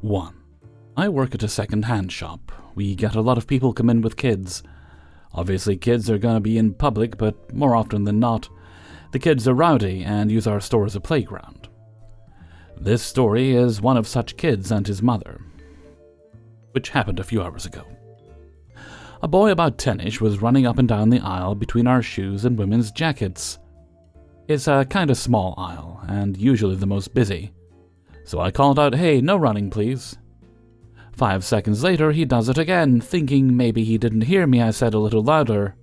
1. I work at a second-hand shop. We get a lot of people come in with kids. Obviously, kids are going to be in public, but more often than not, the kids are rowdy and use our store as a playground. This story is one of such kids and his mother, which happened a few hours ago. A boy about 10ish was running up and down the aisle between our shoes and women's jackets. It's a kind of small aisle, and usually the most busy. So I called out, "Hey, no running, please." 5 seconds later, he does it again. Thinking maybe he didn't hear me, I said a little louder,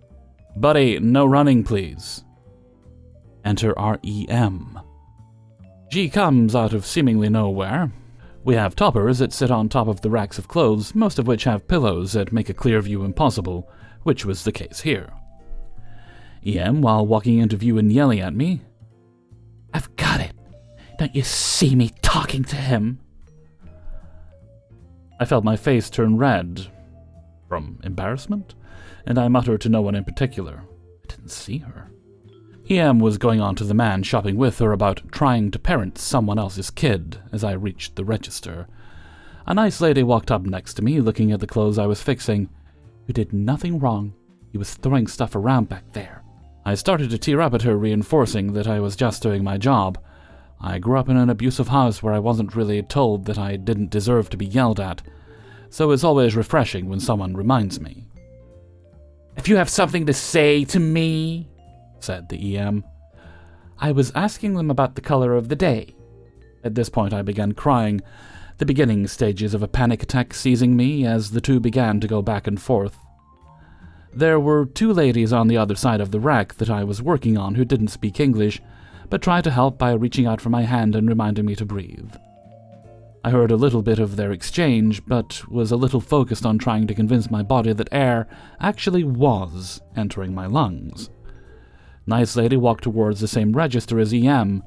"Buddy, no running, please." Enter our EM. She comes out of seemingly nowhere. We have toppers that sit on top of the racks of clothes, most of which have pillows that make a clear view impossible, which was the case here. EM, while walking into view and yelling at me, "I've got it! Don't you see me talking to him?" I felt my face turn red from embarrassment, and I muttered to no one in particular, "I didn't see her." EM was going on to the man shopping with her about trying to parent someone else's kid as I reached the register. A nice lady walked up next to me, looking at the clothes I was fixing. "You did nothing wrong. He was throwing stuff around back there." I started to tear up at her, reinforcing that I was just doing my job. I grew up in an abusive house where I wasn't really told that I didn't deserve to be yelled at, so it's always refreshing when someone reminds me. "If you have something to say to me," said the EM. I was asking them about the color of the day. At this point I began crying, the beginning stages of a panic attack seizing me as the two began to go back and forth. There were 2 ladies on the other side of the rack that I was working on who didn't speak English, but tried to help by reaching out for my hand and reminding me to breathe. I heard a little bit of their exchange, but was a little focused on trying to convince my body that air actually was entering my lungs. Nice lady walked towards the same register as EM,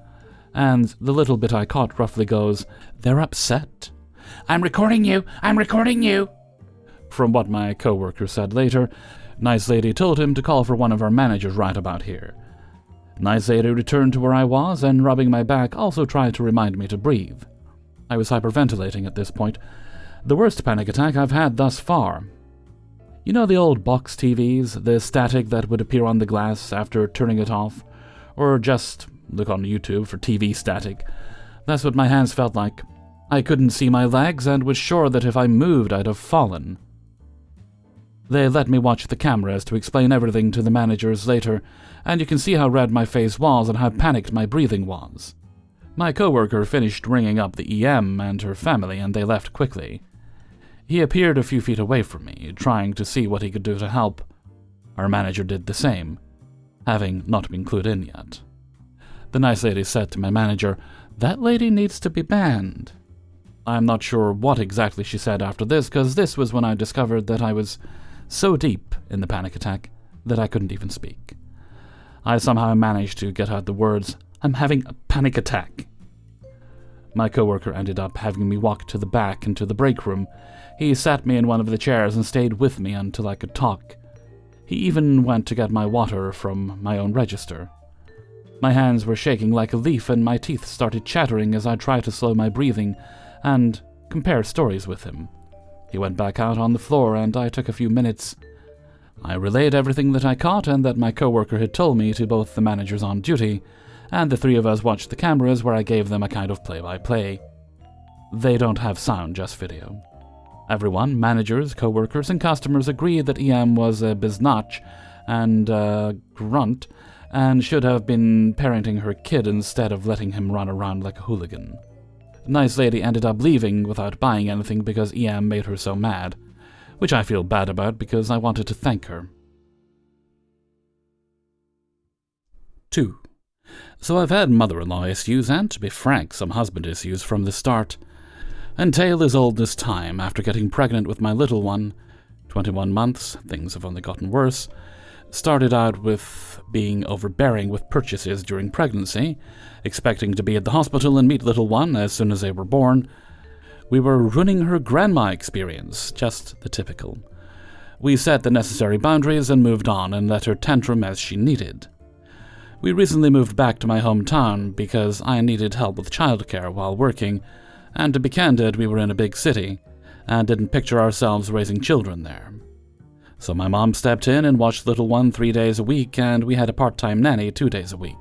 and the little bit I caught roughly goes, "They're upset. I'm recording you! I'm recording you!" From what my coworker said later, Nice lady told him to call for one of our managers right about here. Nice lady returned to where I was, and rubbing my back also tried to remind me to breathe. I was hyperventilating at this point. The worst panic attack I've had thus far. You know the old box TVs, the static that would appear on the glass after turning it off? Or just look on YouTube for TV static. That's what my hands felt like. I couldn't see my legs and was sure that if I moved I'd have fallen. They let me watch the cameras to explain everything to the managers later, and you can see how red my face was and how panicked my breathing was. My coworker finished ringing up the EM and her family, and they left quickly. He appeared a few feet away from me, trying to see what he could do to help. Our manager did the same, having not been clued in yet. The nice lady said to my manager, "That lady needs to be banned." I'm not sure what exactly she said after this, because this was when I discovered that I was so deep in the panic attack that I couldn't even speak. I somehow managed to get out the words, "I'm having a panic attack." My coworker ended up having me walk to the back into the break room. He sat me in one of the chairs and stayed with me until I could talk. He even went to get my water from my own register. My hands were shaking like a leaf, and my teeth started chattering as I tried to slow my breathing and compare stories with him. He went back out on the floor, and I took a few minutes. I relayed everything that I caught and that my coworker had told me to both the managers on duty, and the 3 of us watched the cameras where I gave them a kind of play-by-play. They don't have sound, just video. Everyone, managers, coworkers, and customers agreed that EM was a biznatch and a grunt, and should have been parenting her kid instead of letting him run around like a hooligan. The nice lady ended up leaving without buying anything because EM made her so mad, which I feel bad about because I wanted to thank her. 2. So I've had mother-in-law issues and, to be frank, some husband issues from the start. And tale as old as time, after getting pregnant with my little one, 21 months, things have only gotten worse, started out with being overbearing with purchases during pregnancy, expecting to be at the hospital and meet little one as soon as they were born. We were ruining her grandma experience, just the typical. We set the necessary boundaries and moved on and let her tantrum as she needed. We recently moved back to my hometown because I needed help with childcare while working, And to be candid, we were in a big city, and didn't picture ourselves raising children there. So my mom stepped in and watched little one 3 days a week, and we had a part-time nanny 2 days a week.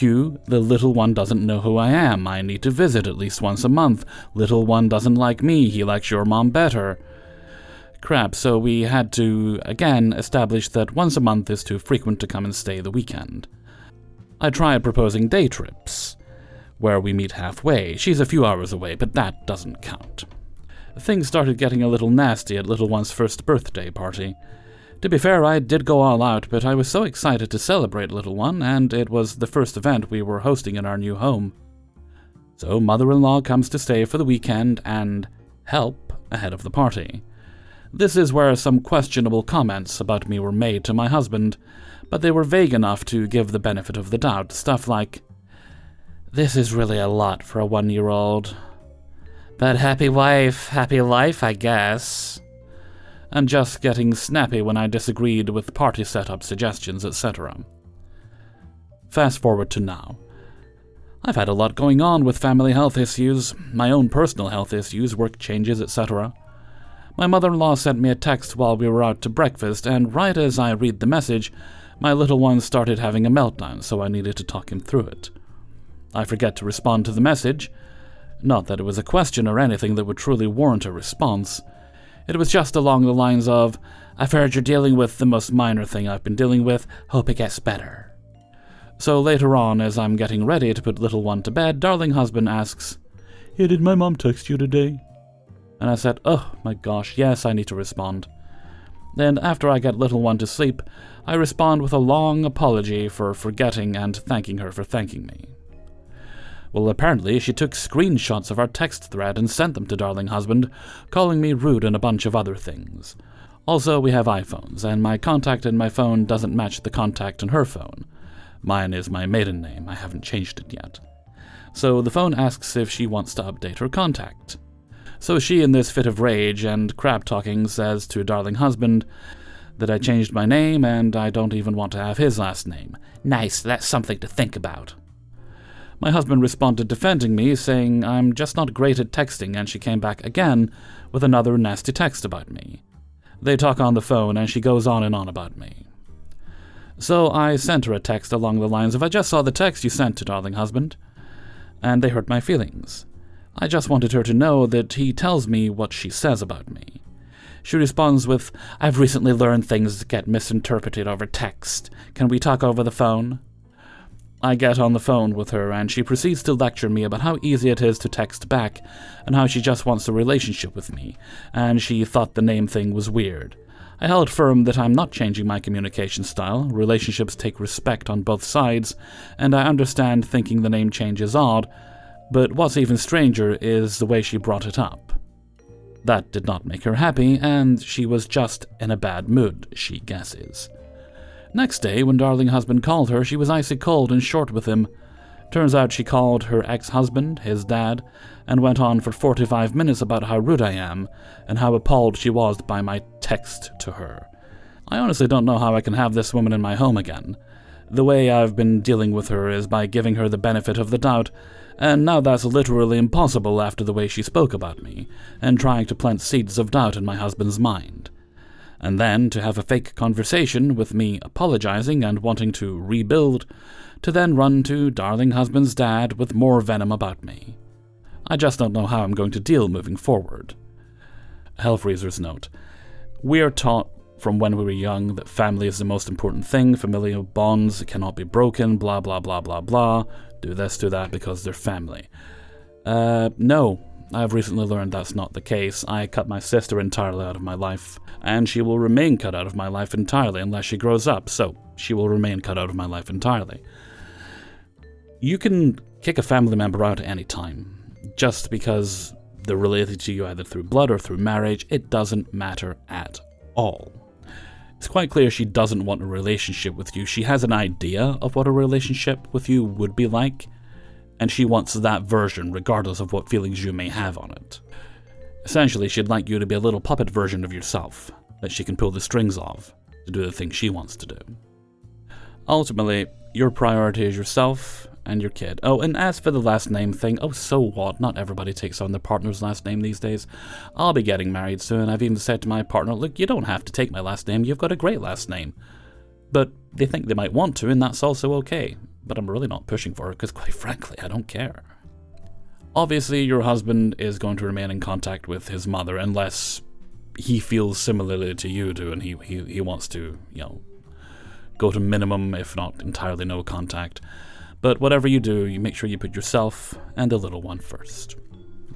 The little one doesn't know who I am. I need to visit at least once a month. Little one doesn't like me. He likes your mom better. Crap, so we had to, again, establish that once a month is too frequent to come and stay the weekend. I tried proposing day trips, where we meet halfway. She's a few hours away, but that doesn't count. Things started getting a little nasty at little one's first birthday party. To be fair, I did go all out, but I was so excited to celebrate little one, and it was the first event we were hosting in our new home. So mother-in-law comes to stay for the weekend and help ahead of the party. This is where some questionable comments about me were made to my husband, but they were vague enough to give the benefit of the doubt. Stuff like, "This is really a lot for a 1-year-old. But happy wife, happy life, I guess." And just getting snappy when I disagreed with party setup suggestions, etc. Fast forward to now. I've had a lot going on with family health issues, my own personal health issues, work changes, etc. My mother-in-law sent me a text while we were out to breakfast, and right as I read the message, my little one started having a meltdown, so I needed to talk him through it. I forget to respond to the message. Not that it was a question or anything that would truly warrant a response. It was just along the lines of, "I've heard you're dealing with the most minor thing I've been dealing with. Hope it gets better." So later on, as I'm getting ready to put little one to bed, darling husband asks, "Hey, did my mom text you today?" And I said, "Oh my gosh, yes, I need to respond." Then after I get little one to sleep, I respond with a long apology for forgetting and thanking her for thanking me. Well, apparently she took screenshots of our text thread and sent them to darling husband, calling me rude and a bunch of other things. Also, we have iPhones, and my contact in my phone doesn't match the contact in her phone. Mine is my maiden name, I haven't changed it yet. So the phone asks if she wants to update her contact. So she, in this fit of rage and crap-talking, says to darling husband that I changed my name and I don't even want to have his last name. Nice, that's something to think about. My husband responded defending me, saying I'm just not great at texting, and she came back again with another nasty text about me. They talk on the phone, and she goes on and on about me. So I sent her a text along the lines of, "I just saw the text you sent to darling husband," and they hurt my feelings. I just wanted her to know that he tells me what she says about me. She responds with, "I've recently learned things get misinterpreted over text. Can we talk over the phone?" I get on the phone with her, and she proceeds to lecture me about how easy it is to text back, and how she just wants a relationship with me, and she thought the name thing was weird. I held firm that I'm not changing my communication style. Relationships take respect on both sides, and I understand thinking the name change is odd, but what's even stranger is the way she brought it up. That did not make her happy, and she was just in a bad mood, she guesses. Next day, when darling husband called her, she was icy cold and short with him. Turns out she called her ex-husband, his dad, and went on for 45 minutes about how rude I am, and how appalled she was by my text to her. I honestly don't know how I can have this woman in my home again. The way I've been dealing with her is by giving her the benefit of the doubt, and now that's literally impossible after the way she spoke about me, and trying to plant seeds of doubt in my husband's mind. And then to have a fake conversation with me apologizing and wanting to rebuild, to then run to darling husband's dad with more venom about me. I just don't know how I'm going to deal moving forward. Hellfreezer's note. We are taught from when we were young that family is the most important thing, familial bonds cannot be broken, blah blah blah blah blah, do this, do that because they're family. No. I've recently learned that's not the case. I cut my sister entirely out of my life, and she will remain cut out of my life entirely unless she grows up, so she will remain cut out of my life entirely. You can kick a family member out at any time, just because they're related to you either through blood or through marriage. It doesn't matter at all. It's quite clear she doesn't want a relationship with you. She has an idea of what a relationship with you would be like, and she wants that version regardless of what feelings you may have on it. Essentially, she'd like you to be a little puppet version of yourself that she can pull the strings of to do the things she wants to do. Ultimately, your priority is yourself, and your kid. Oh, and as for the last name thing, oh, so what? Not everybody takes on their partner's last name these days. I'll be getting married soon. I've even said to my partner, look, you don't have to take my last name. You've got a great last name. But they think they might want to, and that's also okay. But I'm really not pushing for it, because quite frankly, I don't care. Obviously, your husband is going to remain in contact with his mother unless he feels similarly to you do, and he wants to, go to minimum, if not entirely no contact. But whatever you do, you make sure you put yourself and the little one first.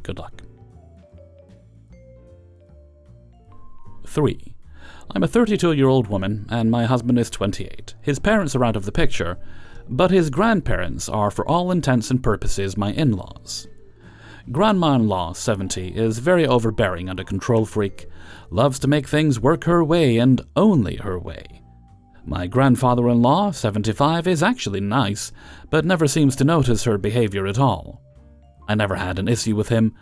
Good luck. 3. I'm a 32-year-old woman, and my husband is 28. His parents are out of the picture, but his grandparents are, for all intents and purposes, my in-laws. Grandma-in-law, 70, is very overbearing and a control freak, loves to make things work her way and only her way. My grandfather-in-law, 75, is actually nice, but never seems to notice her behavior at all. I never had an issue with him.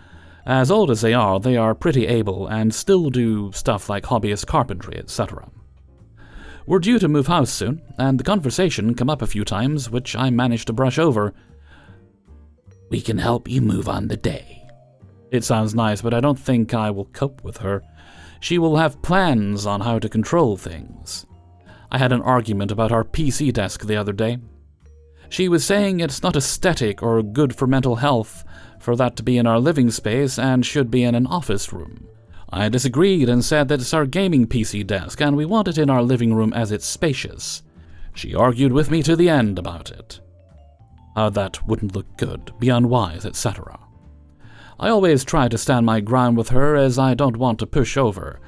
As old as they are pretty able and still do stuff like hobbyist carpentry, etc. We're due to move house soon, and the conversation come up a few times, which I managed to brush over. We can help you move on the day. It sounds nice, but I don't think I will cope with her. She will have plans on how to control things. I had an argument about our PC desk the other day. She was saying it's not aesthetic or good for mental health for that to be in our living space and should be in an office room. I disagreed and said that it's our gaming PC desk and we want it in our living room as it's spacious. She argued with me to the end about it. How that wouldn't look good, be unwise, etc. I always try to stand my ground with her as I don't want to push over.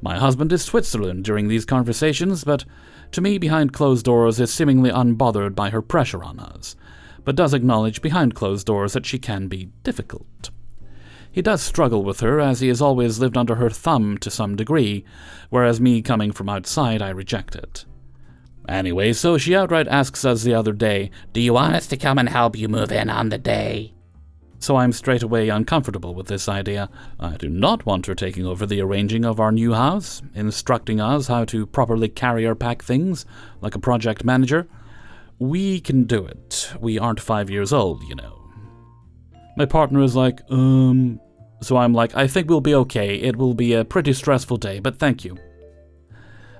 My husband is Switzerland during these conversations, but to me behind closed doors is seemingly unbothered by her pressure on us, but does acknowledge behind closed doors that she can be difficult. He does struggle with her as he has always lived under her thumb to some degree, whereas me coming from outside I reject it. Anyway, so she outright asks us the other day, "Do you want us to come and help you move in on the day?" So I'm straight away uncomfortable with this idea. I do not want her taking over the arranging of our new house, instructing us how to properly carry or pack things, like a project manager. We can do it. We aren't 5 years old, you know. My partner is like, So I'm like, I think we'll be okay. It will be a pretty stressful day, but thank you.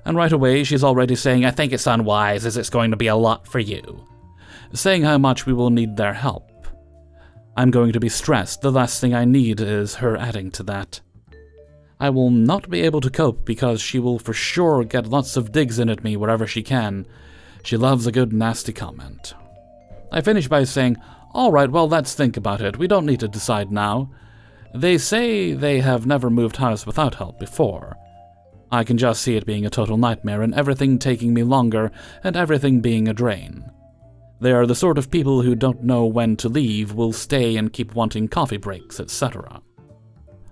And right away, she's already saying, I think it's unwise as it's going to be a lot for you. Saying how much we will need their help. I'm going to be stressed. The last thing I need is her adding to that. I will not be able to cope because she will for sure get lots of digs in at me wherever she can. She loves a good nasty comment. I finish by saying, all right, well, let's think about it. We don't need to decide now. They say they have never moved house without help before. I can just see it being a total nightmare and everything taking me longer and everything being a drain. They are the sort of people who don't know when to leave, will stay and keep wanting coffee breaks, etc.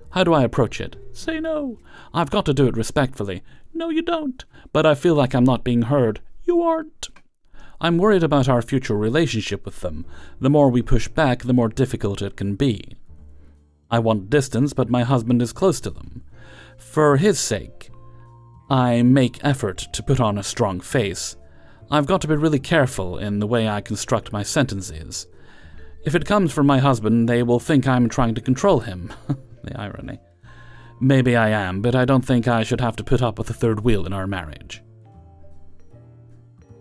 How do I approach it? Say no. I've got to do it respectfully. No, you don't. But I feel like I'm not being heard. You aren't. I'm worried about our future relationship with them. The more we push back, the more difficult it can be. I want distance, but my husband is close to them. For his sake, I make effort to put on a strong face. I've got to be really careful in the way I construct my sentences. If it comes from my husband, they will think I'm trying to control him. The irony. Maybe I am, but I don't think I should have to put up with a third wheel in our marriage.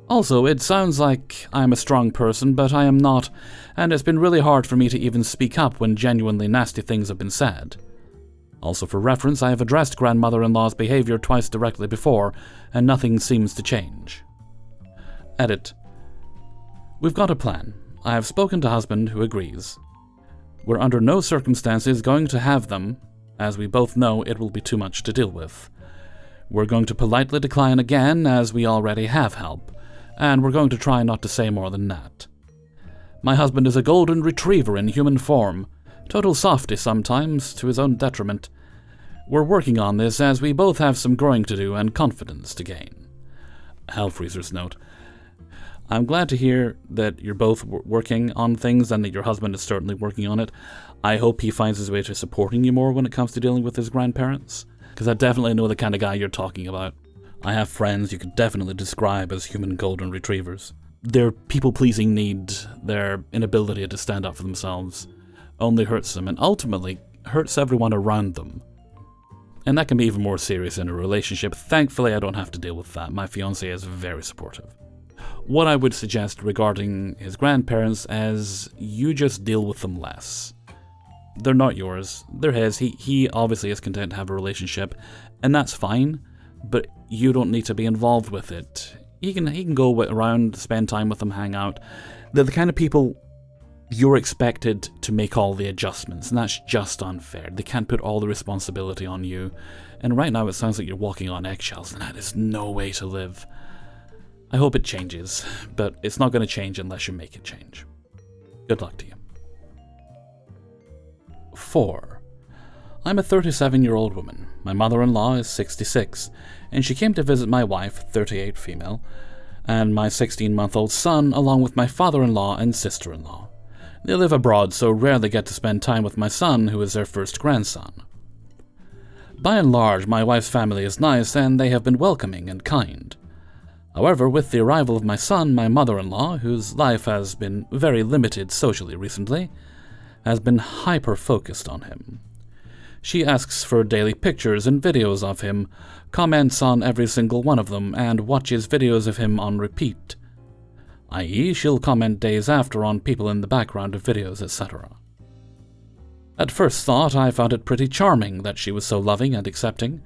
Also, it sounds like I'm a strong person, but I am not, and it's been really hard for me to even speak up when genuinely nasty things have been said. Also, for reference, I have addressed grandmother-in-law's behavior twice directly before, and nothing seems to change. Edit. We've got a plan. I have spoken to husband, who agrees. We're under no circumstances going to have them, as we both know it will be too much to deal with. We're going to politely decline again, as we already have help, and we're going to try not to say more than that. My husband is a golden retriever in human form, total softy sometimes, to his own detriment. We're working on this as we both have some growing to do and confidence to gain. Hellfreezer's note. I'm glad to hear that you're both working on things and that your husband is certainly working on it. I hope he finds his way to supporting you more when it comes to dealing with his grandparents, because I definitely know the kind of guy you're talking about. I have friends you could definitely describe as human golden retrievers. their people-pleasing need, their inability to stand up for themselves, only hurts them and ultimately hurts everyone around them. And that can be even more serious in a relationship. Thankfully, I don't have to deal with that. My fiancé is very supportive. What I would suggest regarding his grandparents is you just deal with them less. They're not yours. They're his. He obviously is content to have a relationship, and that's fine, but you don't need to be involved with it. He can go around, spend time with them, hang out. They're the kind of people you're expected to make all the adjustments, and that's just unfair. They can't put all the responsibility on you. And right now it sounds like you're walking on eggshells, and that is no way to live. I hope it changes, but it's not going to change unless you make it change. Good luck to you. 4. I'm a 37-year-old woman. My mother-in-law is 66, and she came to visit my wife, 38 female, and my 16-month-old son, along with my father-in-law and sister-in-law. They live abroad, so rarely get to spend time with my son, who is their first grandson. By and large, my wife's family is nice, and they have been welcoming and kind. However, with the arrival of my son, my mother-in-law, whose life has been very limited socially recently, has been hyper-focused on him. She asks for daily pictures and videos of him, comments on every single one of them, and watches videos of him on repeat, i.e., she'll comment days after on people in the background of videos, etc. At first thought, I found it pretty charming that she was so loving and accepting,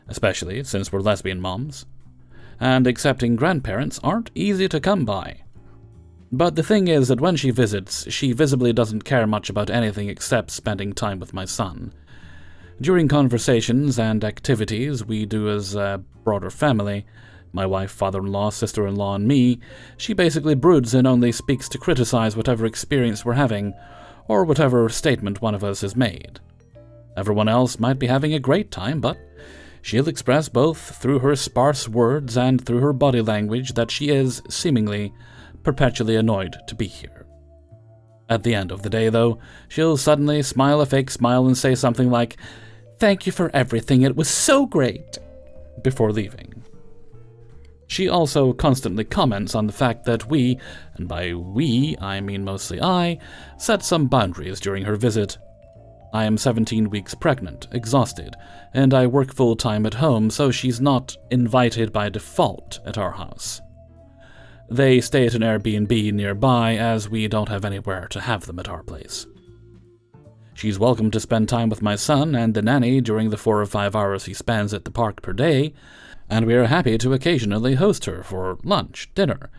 especially since we're lesbian moms. And accepting grandparents aren't easy to come by. But the thing is that when she visits, she visibly doesn't care much about anything except spending time with my son. During conversations and activities we do as a broader family, my wife, father-in-law, sister-in-law, and me, she basically broods and only speaks to criticize whatever experience we're having, or whatever statement one of us has made. Everyone else might be having a great time, but she'll express both through her sparse words and through her body language that she is, seemingly, perpetually annoyed to be here. At the end of the day, though, she'll suddenly smile a fake smile and say something like, "Thank you for everything, it was so great," before leaving. She also constantly comments on the fact that we, and by we I mean mostly I, set some boundaries during her visit. I am 17 weeks pregnant, exhausted, and I work full-time at home, so she's not invited by default at our house. They stay at an Airbnb nearby, as we don't have anywhere to have them at our place. She's welcome to spend time with my son and the nanny during the 4 or 5 hours he spends at the park per day, and we are happy to occasionally host her for lunch, dinner,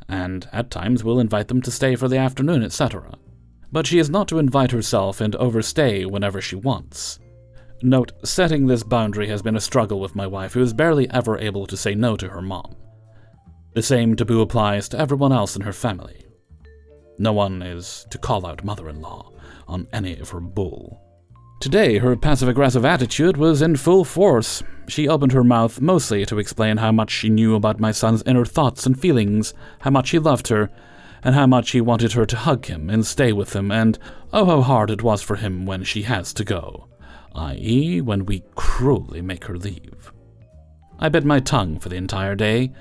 and at times we'll invite them to stay for the afternoon, etc. But she is not to invite herself and overstay whenever she wants. Note, setting this boundary has been a struggle with my wife, who is barely ever able to say no to her mom. The same taboo applies to everyone else in her family. No one is to call out mother-in-law on any of her bull. Today, her passive-aggressive attitude was in full force. She opened her mouth mostly to explain how much she knew about my son's inner thoughts and feelings, how much he loved her, and how much he wanted her to hug him and stay with him, and oh how hard it was for him when she has to go, i.e. when we cruelly make her leave. I bit my tongue for the entire day.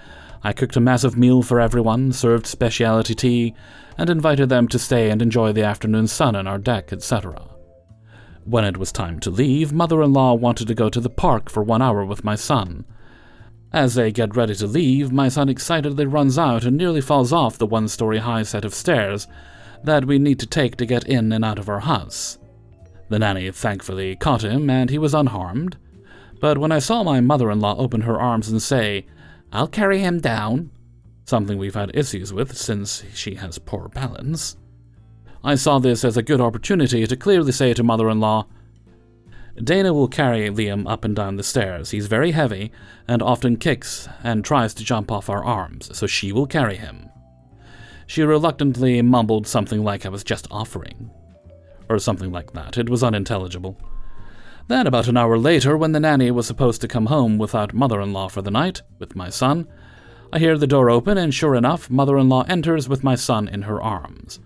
I cooked a massive meal for everyone, served specialty tea, and invited them to stay and enjoy the afternoon sun on our deck, etc. When it was time to leave, mother-in-law wanted to go to the park for 1 hour with my son. As they get ready to leave, my son excitedly runs out and nearly falls off the 1-story-high set of stairs that we need to take to get in and out of our house. The nanny thankfully caught him, and he was unharmed. But when I saw my mother-in-law open her arms and say, "I'll carry him down," something we've had issues with since she has poor balance, I saw this as a good opportunity to clearly say to mother-in-law, "Dana will carry Liam up and down the stairs. He's very heavy and often kicks and tries to jump off our arms, so she will carry him." She reluctantly mumbled something like I was just offering, or something like that. It was unintelligible. Then, about an hour later, when the nanny was supposed to come home without mother-in-law for the night, with my son, I hear the door open, and sure enough, mother-in-law enters with my son in her arms.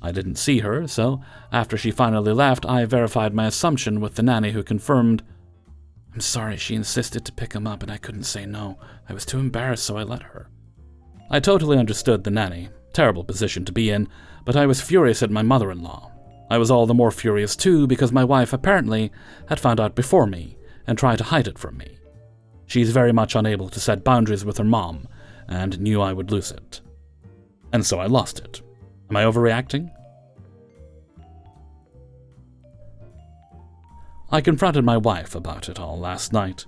I didn't see her, so after she finally left, I verified my assumption with the nanny, who confirmed, "I'm sorry, she insisted to pick him up and I couldn't say no. I was too embarrassed, so I let her." I totally understood the nanny. Terrible position to be in, but I was furious at my mother-in-law. I was all the more furious too because my wife apparently had found out before me and tried to hide it from me. She's very much unable to set boundaries with her mom and knew I would lose it. And so I lost it. Am I overreacting? I confronted my wife about it all last night,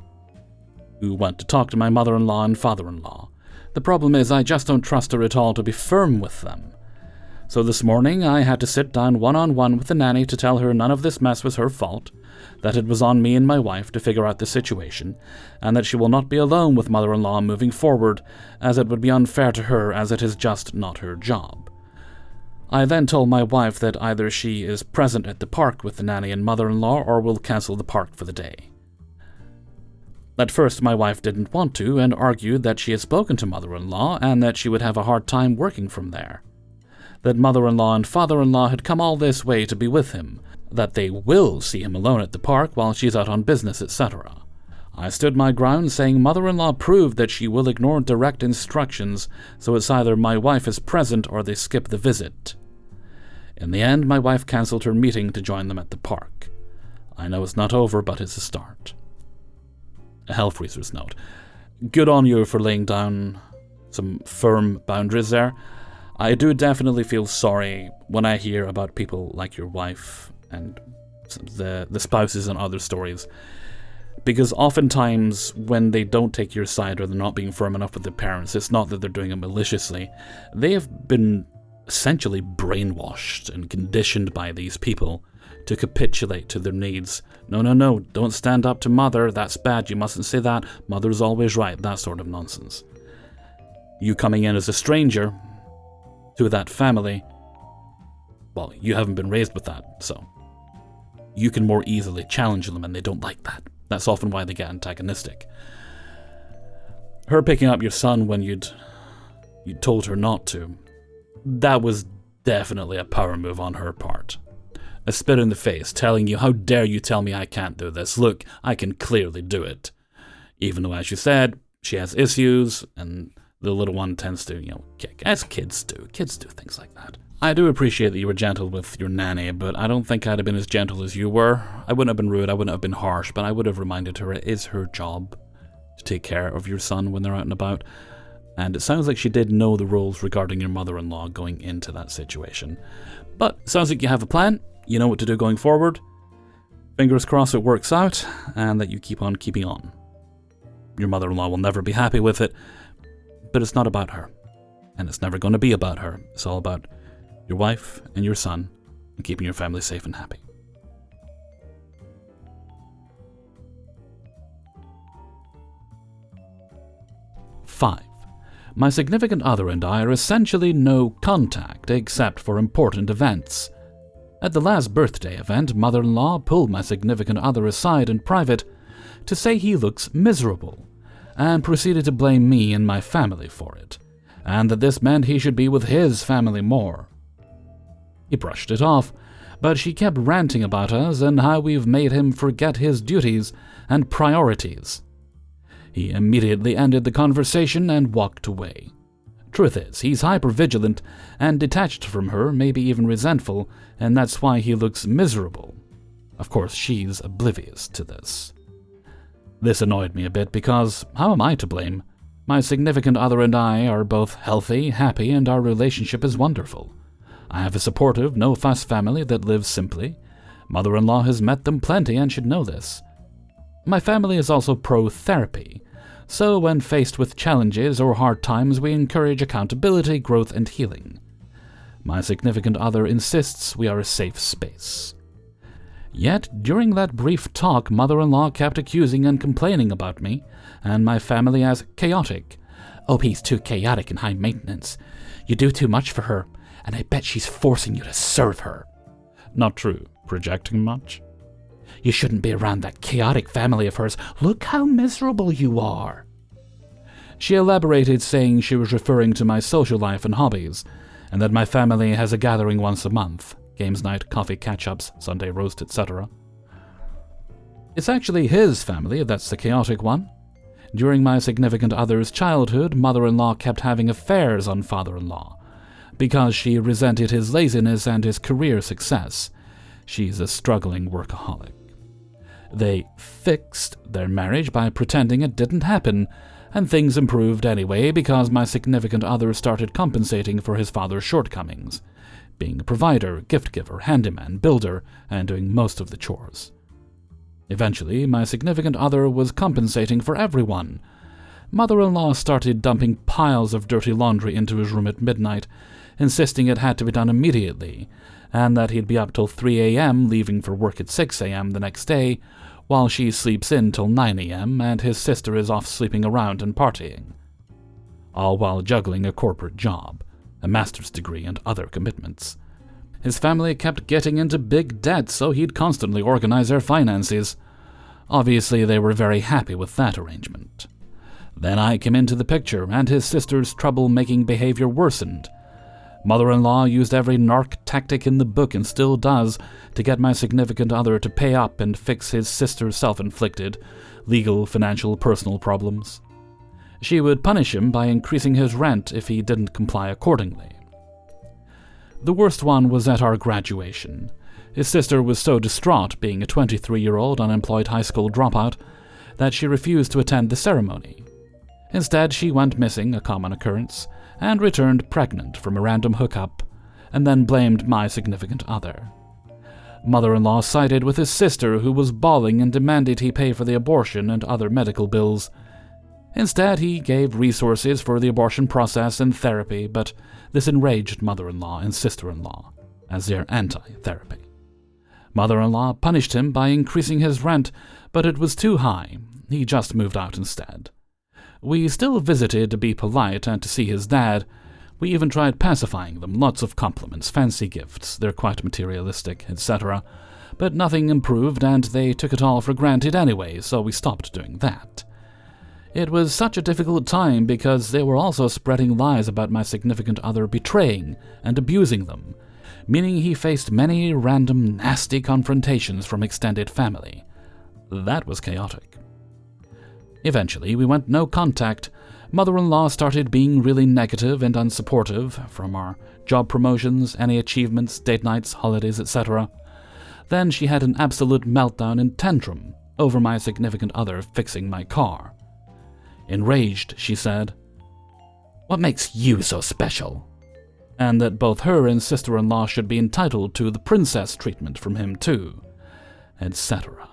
who went to talk to my mother-in-law and father-in-law. The problem is I just don't trust her at all to be firm with them. So this morning I had to sit down one-on-one with the nanny to tell her none of this mess was her fault, that it was on me and my wife to figure out the situation, and that she will not be alone with mother-in-law moving forward, as it would be unfair to her as it is just not her job. I then told my wife that either she is present at the park with the nanny and mother-in-law or will cancel the park for the day. At first my wife didn't want to and argued that she had spoken to mother-in-law and that she would have a hard time working from there. That mother-in-law and father-in-law had come all this way to be with him, that they will see him alone at the park while she's out on business, etc. I stood my ground, saying mother-in-law proved that she will ignore direct instructions, so it's either my wife is present or they skip the visit. In the end, my wife cancelled her meeting to join them at the park. I know it's not over, but it's a start. A Hellfreezer's note. Good on you for laying down some firm boundaries there. I do definitely feel sorry when I hear about people like your wife and the spouses and other stories, because oftentimes when they don't take your side or they're not being firm enough with their parents, it's not that they're doing it maliciously. They have been essentially brainwashed and conditioned by these people to capitulate to their needs. No, don't stand up to mother, that's bad, you mustn't say that, mother's always right, that sort of nonsense. You coming in as a stranger to that family, well, you haven't been raised with that, so you can more easily challenge them, and they don't like that. That's often why they get antagonistic. Her picking up your son when you'd told her not to, that was definitely a power move on her part. A spit in the face, telling you, how dare you tell me I can't do this? Look, I can clearly do it. Even though, as you said, she has issues, and the little one tends to, kick. As kids do. Kids do things like that. I do appreciate that you were gentle with your nanny, but I don't think I'd have been as gentle as you were. I wouldn't have been rude, I wouldn't have been harsh, but I would have reminded her it is her job to take care of your son when they're out and about. And it sounds like she did know the rules regarding your mother-in-law going into that situation. But it sounds like you have a plan. You know what to do going forward. Fingers crossed it works out, and that you keep on keeping on. Your mother-in-law will never be happy with it, but it's not about her. And it's never going to be about her. It's all about your wife and your son, and keeping your family safe and happy. Five. My significant other and I are essentially no contact except for important events. At the last birthday event, mother-in-law pulled my significant other aside in private to say he looks miserable, and proceeded to blame me and my family for it, and that this meant he should be with his family more. He brushed it off, but she kept ranting about us and how we've made him forget his duties and priorities. He immediately ended the conversation and walked away. Truth is, he's hyper-vigilant and detached from her, maybe even resentful, and that's why he looks miserable. Of course, she's oblivious to this. This annoyed me a bit because, how am I to blame? My significant other and I are both healthy, happy, and our relationship is wonderful. I have a supportive, no-fuss family that lives simply. Mother-in-law has met them plenty and should know this. My family is also pro-therapy, so when faced with challenges or hard times, we encourage accountability, growth, and healing. My significant other insists we are a safe space. Yet, during that brief talk, mother-in-law kept accusing and complaining about me and my family as chaotic. Oh, he's too chaotic and high maintenance. You do too much for her, and I bet she's forcing you to serve her. Not true. Projecting much? You shouldn't be around that chaotic family of hers. Look how miserable you are. She elaborated, saying she was referring to my social life and hobbies, and that my family has a gathering once a month. Games night, coffee catch-ups, Sunday roast, etc. It's actually his family that's the chaotic one. During my significant other's childhood, mother-in-law kept having affairs on father-in-law, because she resented his laziness and his career success. She's a struggling workaholic. They fixed their marriage by pretending it didn't happen, and things improved anyway because my significant other started compensating for his father's shortcomings, being a provider, gift-giver, handyman, builder, and doing most of the chores. Eventually, my significant other was compensating for everyone. Mother-in-law started dumping piles of dirty laundry into his room at midnight, insisting it had to be done immediately, and that he'd be up till 3 a.m., leaving for work at 6 a.m. the next day, while she sleeps in till 9 a.m. and his sister is off sleeping around and partying. All while juggling a corporate job, a master's degree, and other commitments. His family kept getting into big debt, so he'd constantly organize their finances. Obviously, they were very happy with that arrangement. Then I came into the picture, and his sister's trouble-making behavior worsened. Mother-in-law used every narc tactic in the book and still does to get my significant other to pay up and fix his sister's self-inflicted legal, financial, personal problems. She would punish him by increasing his rent if he didn't comply accordingly. The worst one was at our graduation. His sister was so distraught, being a 23-year-old unemployed high school dropout, that she refused to attend the ceremony. Instead, she went missing, a common occurrence, and returned pregnant from a random hookup, and then blamed my significant other. Mother-in-law sided with his sister, who was bawling and demanded he pay for the abortion and other medical bills. Instead, he gave resources for the abortion process and therapy, but this enraged mother-in-law and sister-in-law, as their anti-therapy. Mother-in-law punished him by increasing his rent, but it was too high. He just moved out instead. We still visited to be polite and to see his dad. We even tried pacifying them, lots of compliments, fancy gifts, they're quite materialistic, etc. But nothing improved, and they took it all for granted anyway, so we stopped doing that. It was such a difficult time because they were also spreading lies about my significant other betraying and abusing them, meaning he faced many random nasty confrontations from extended family. That was chaotic. Eventually, we went no contact. Mother-in-law started being really negative and unsupportive, from our job promotions, any achievements, date nights, holidays, etc. Then she had an absolute meltdown and tantrum over my significant other fixing my car. Enraged, she said, "What makes you so special?" And that both her and sister-in-law should be entitled to the princess treatment from him too, etc.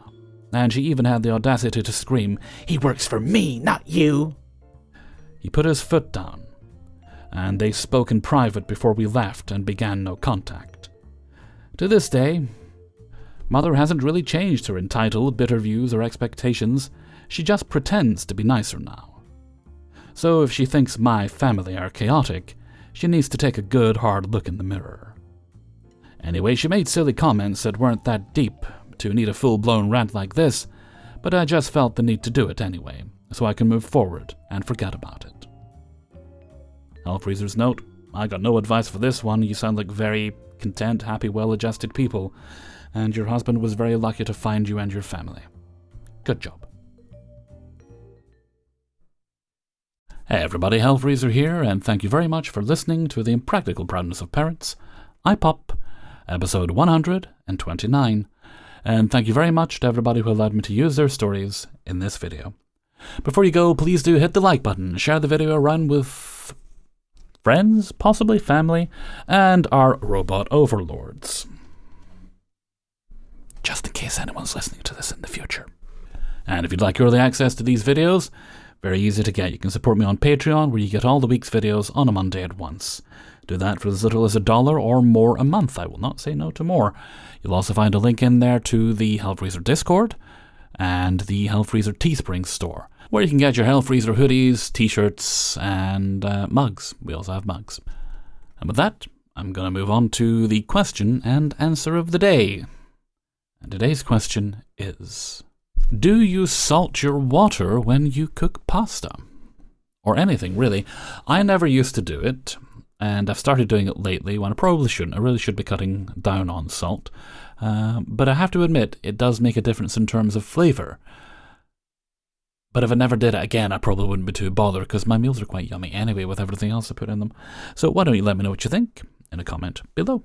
And she even had the audacity to scream, "He works for me, not you!" He put his foot down, and they spoke in private before we left and began no contact. To this day, Mother hasn't really changed her entitled, bitter views or expectations. She just pretends to be nicer now. So if she thinks my family are chaotic, she needs to take a good hard look in the mirror. Anyway, she made silly comments that weren't that deep to need a full-blown rant like this, but I just felt the need to do it anyway, so I can move forward and forget about it. Hellfreezer's note: I got no advice for this one. You sound like very content, happy, well-adjusted people, and your husband was very lucky to find you and your family. Good job. Hey everybody, Hellfreezer here, and thank you very much for listening to The Impractical Proudness of Parents, Ipop, episode 129, and thank you very much to everybody who allowed me to use their stories in this video. Before you go, please do hit the like button, share the video around with friends, possibly family, and our robot overlords. Just in case anyone's listening to this in the future. And if you'd like early access to these videos, very easy to get. You can support me on Patreon, where you get all the week's videos on a Monday at once. Do that for as little as $1 or more a month. I will not say no to more. You'll also find a link in there to the Hellfreezer Discord and the Hellfreezer Teespring store, where you can get your Hellfreezer hoodies, t-shirts, and mugs. We also have mugs. And with that, I'm going to move on to the question and answer of the day. And today's question is: do you salt your water when you cook pasta? Or anything, really. I never used to do it, and I've started doing it lately when I probably shouldn't. I really should be cutting down on salt. But I have to admit, it does make a difference in terms of flavor. But if I never did it again, I probably wouldn't be too bothered, because my meals are quite yummy anyway with everything else I put in them. So why don't you let me know what you think in a comment below.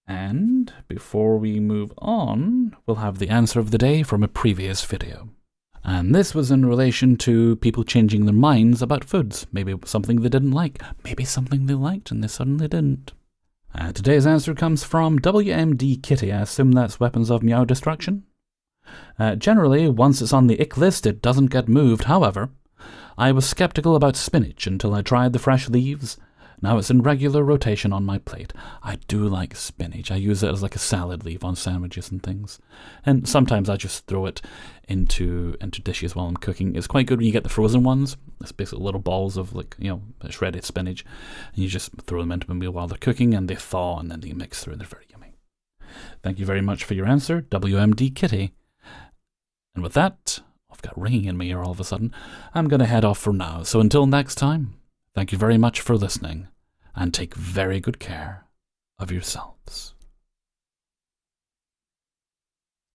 And before we move on, we'll have the answer of the day from a previous video. And this was in relation to people changing their minds about foods. Maybe something they didn't like, maybe something they liked and they suddenly didn't. Today's answer comes from WMD Kitty. I assume that's Weapons of Meow Destruction. Generally, once it's on the ick list, it doesn't get moved. However, I was skeptical about spinach until I tried the fresh leaves. Now it's in regular rotation on my plate. I do like spinach. I use it as like a salad leaf on sandwiches and things. And sometimes I just throw it into dishes while I'm cooking. It's quite good when you get the frozen ones. It's basically little balls of shredded spinach. And you just throw them into a meal while they're cooking and they thaw and then they mix through and they're very yummy. Thank you very much for your answer, WMD Kitty. And with that, I've got ringing in my ear all of a sudden. I'm going to head off for now. So until next time, thank you very much for listening, and take very good care of yourselves.